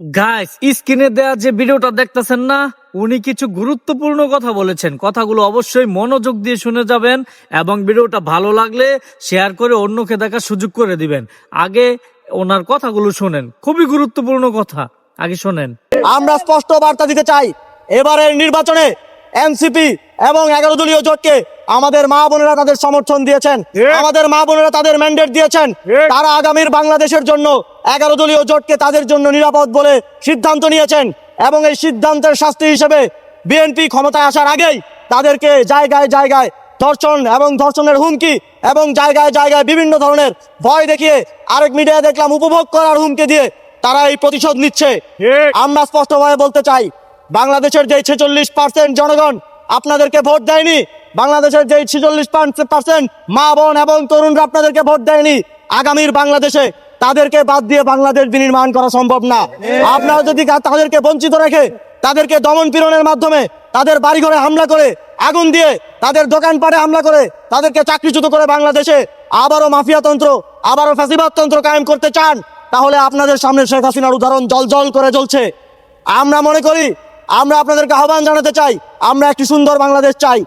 Guys, স্ক্রিনে দেয়া যে ভিডিওটা দেখতেছেন না, উনি কিছু গুরুত্বপূর্ণ কথা বলেছেন। কথাগুলো অবশ্যই মনোযোগ দিয়ে শুনে যাবেন এবং ভিডিওটা ভালো লাগলে শেয়ার করে অন্যকে দেখার সুযোগ করে দিবেন। আগে ওনার কথাগুলো শুনেন, খুবই গুরুত্বপূর্ণ কথা, আগে শোনেন। আমরা স্পষ্ট বার্তা দিতে চাই, এবারের নির্বাচনে এনসিপি এবং 11 দলীয় জোটকে আমাদের মা বোনেরা তাদের সমর্থন দিয়েছেন, আমাদের মা বোনেরা তাদের ম্যান্ডেট দিয়েছেন। তারা আগামীর বাংলাদেশের জন্য 11 দলীয় জোটকে তাদের জন্য নিরাপদ বলে সিদ্ধান্ত নিয়েছেন এবং এই সিদ্ধান্তের শাস্তি হিসেবে বিএনপি ক্ষমতায় আসার আগেই তাদেরকে জায়গায় জায়গায় ধর্ষণ এবং ধর্ষণের হুমকি এবং জায়গায় জায়গায় বিভিন্ন ধরনের ভয় দেখিয়ে, আরেক মিডিয়ায় দেখলাম উপভোগ করার হুমকি দিয়ে তারা এই প্রতিশোধ নিচ্ছে। আমরা স্পষ্টভাবে বলতে চাই, বাংলাদেশের যে 46% জনগণ আপনাদেরকে ভোট দেয়নি, বাংলাদেশের যে 46% মা বোন এবং তরুণরা আপনাদেরকে ভোট দেয়নি, আগামীর বাংলাদেশে তাদেরকে বাদ দিয়ে বাংলাদেশ বিনির্মাণ করা সম্ভব না। আপনারা যদি তাদেরকে বঞ্চিত রেখে, তাদেরকে দমন পীড়নের মাধ্যমে, তাদের বাড়িঘরে হামলা করে, আগুন দিয়ে, তাদের দোকানপাটে হামলা করে, তাদেরকে চাকরিচ্যুত করে বাংলাদেশে আবারও মাফিয়াতন্ত্র, আবারও ফ্যাসিবাদতন্ত্র কায়েম করতে চান, তাহলে আপনাদের সামনে শেখ হাসিনার উদাহরণ জল করে জ্বলছে। আমরা মনে করি, আমরা আপনাদেরকে আহ্বান জানাতে চাই, আমরা একটি সুন্দর বাংলাদেশ চাই।